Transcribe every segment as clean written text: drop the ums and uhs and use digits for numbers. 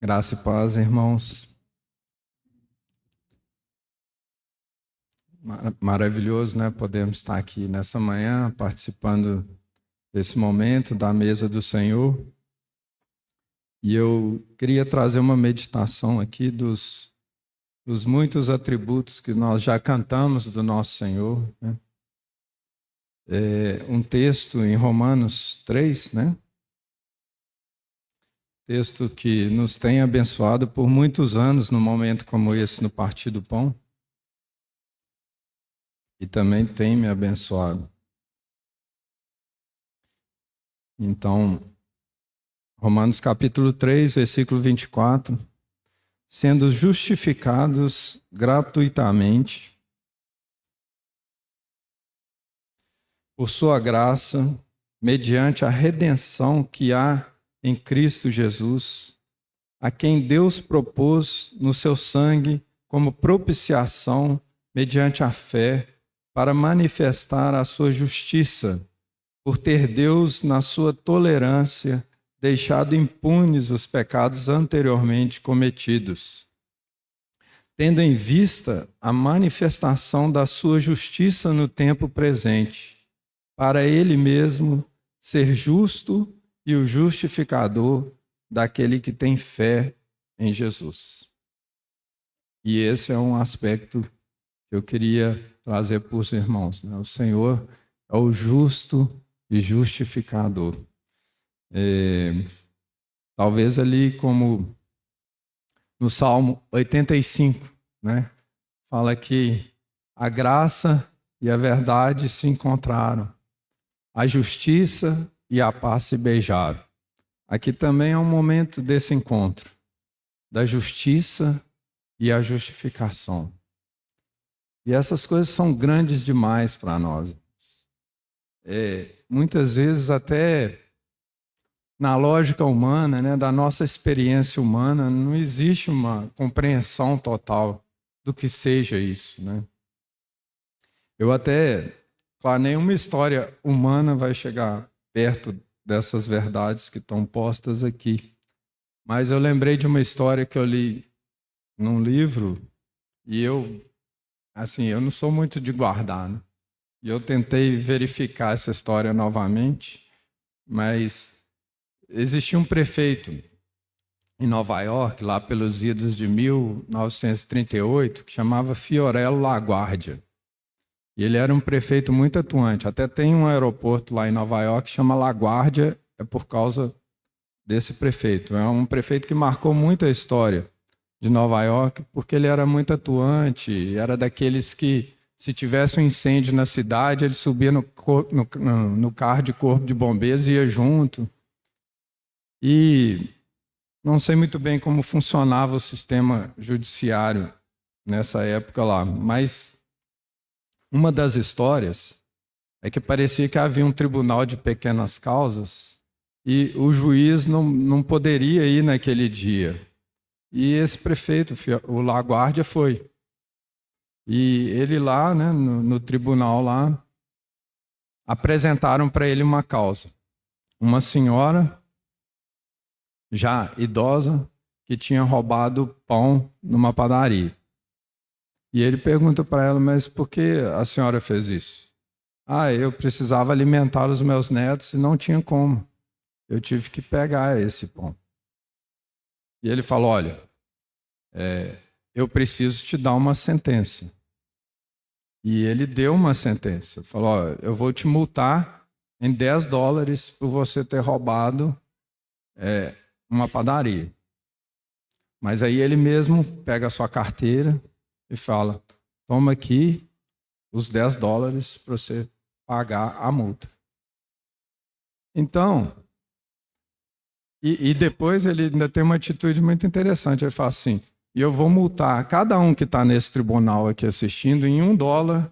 Graça e paz, irmãos. Maravilhoso, né? Podemos estar aqui nessa manhã participando desse momento da mesa do Senhor. E eu queria trazer uma meditação aqui dos muitos atributos que nós já cantamos do nosso Senhor, né? Um texto em Romanos 3, né? Texto que nos tem abençoado por muitos anos num momento como esse no Partir do Pão. E também tem me abençoado. Então, Romanos capítulo 3, versículo 24. Sendo justificados gratuitamente por sua graça, mediante a redenção que há em Cristo Jesus, a quem Deus propôs no seu sangue como propiciação mediante a fé, para manifestar a sua justiça, por ter Deus, na sua tolerância, deixado impunes os pecados anteriormente cometidos, tendo em vista a manifestação da sua justiça no tempo presente, para ele mesmo ser justo e o justificador daquele que tem fé em Jesus. E esse é um aspecto que eu queria trazer para os irmãos, né? O Senhor é o justo e justificador. Talvez ali como no Salmo 85, né? Fala que a graça e a verdade se encontraram, a justiça e a paz se beijaram. Aqui também é um momento desse encontro, da justiça e a justificação. E essas coisas são grandes demais para nós. Muitas vezes até na lógica humana, né, da nossa experiência humana, não existe uma compreensão total do que seja isso, né? Eu até, claro, nenhuma história humana vai chegar perto dessas verdades que estão postas aqui. Mas eu lembrei de uma história que eu li num livro e eu não sou muito de guardar, né? E eu tentei verificar essa história novamente, mas existia um prefeito em Nova York, lá pelos idos de 1938, que chamava Fiorello LaGuardia. E ele era um prefeito muito atuante. Até tem um aeroporto lá em Nova York que chama LaGuardia, é por causa desse prefeito. É um prefeito que marcou muito a história de Nova York, porque ele era muito atuante, era daqueles que, se tivesse um incêndio na cidade, ele subia no carro de corpo de bombeiros e ia junto. E não sei muito bem como funcionava o sistema judiciário nessa época lá, mas uma das histórias é que parecia que havia um tribunal de pequenas causas e o juiz não poderia ir naquele dia. E esse prefeito, o LaGuardia, foi. E ele lá, né, no tribunal lá, apresentaram para ele uma causa. Uma senhora já idosa que tinha roubado pão numa padaria. E ele pergunta para ela, mas por que a senhora fez isso? Eu precisava alimentar os meus netos e não tinha como. Eu tive que pegar esse pão. E ele falou, olha, eu preciso te dar uma sentença. E ele deu uma sentença. Falou, ó, eu vou te multar em $10 por você ter roubado uma padaria. Mas aí ele mesmo pega a sua carteira e fala, toma aqui os $10 para você pagar a multa. Então, e depois ele ainda tem uma atitude muito interessante. Ele fala assim, e eu vou multar cada um que está nesse tribunal aqui assistindo em $1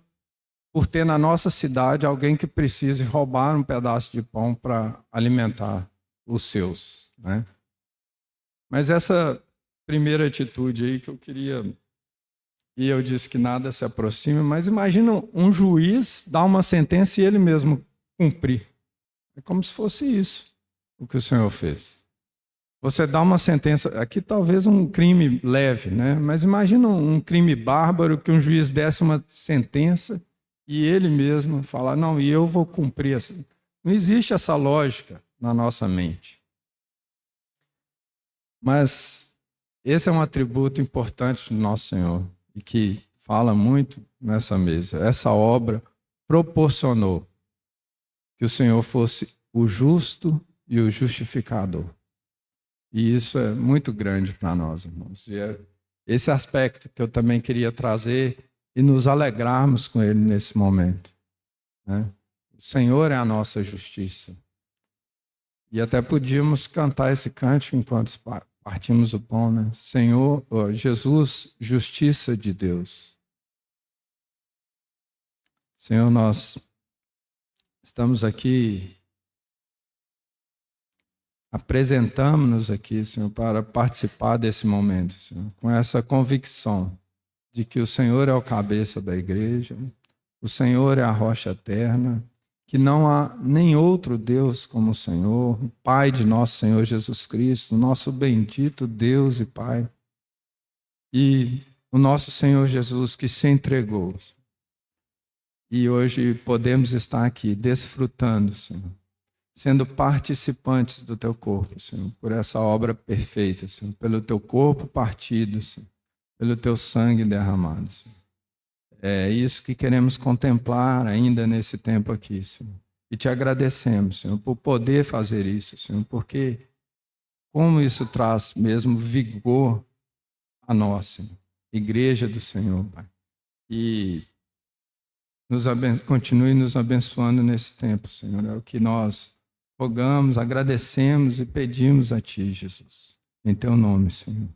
por ter na nossa cidade alguém que precise roubar um pedaço de pão para alimentar os seus, né? Mas essa primeira atitude aí que eu queria, e eu disse que nada se aproxima, mas imagina um juiz dar uma sentença e ele mesmo cumprir. É como se fosse isso o que o Senhor fez. Você dá uma sentença, aqui talvez um crime leve, né? Mas imagina um crime bárbaro que um juiz desse uma sentença e ele mesmo falar, não, e eu vou cumprir essa. Não existe essa lógica na nossa mente. Mas esse é um atributo importante do nosso Senhor e que fala muito nessa mesa. Essa obra proporcionou que o Senhor fosse o justo e o justificador. E isso é muito grande para nós, irmãos. E é esse aspecto que eu também queria trazer e nos alegrarmos com ele nesse momento, né? O Senhor é a nossa justiça. E até podíamos cantar esse cântico enquanto partimos o pão, né? Senhor, Jesus, justiça de Deus. Senhor, nós estamos aqui, apresentamos-nos aqui, Senhor, para participar desse momento, Senhor, com essa convicção de que o Senhor é o cabeça da igreja, o Senhor é a rocha eterna, que não há nem outro Deus como o Senhor, o Pai de nosso Senhor Jesus Cristo, nosso bendito Deus e Pai, e o nosso Senhor Jesus que se entregou. E hoje podemos estar aqui desfrutando, Senhor, sendo participantes do Teu corpo, Senhor, por essa obra perfeita, Senhor, pelo Teu corpo partido, Senhor, pelo Teu sangue derramado, Senhor. É isso que queremos contemplar ainda nesse tempo aqui, Senhor. E Te agradecemos, Senhor, por poder fazer isso, Senhor, porque como isso traz mesmo vigor a nós, Senhor, Igreja do Senhor, Pai. E continue nos abençoando nesse tempo, Senhor. É o que nós rogamos, agradecemos e pedimos a Ti, Jesus. Em Teu nome, Senhor.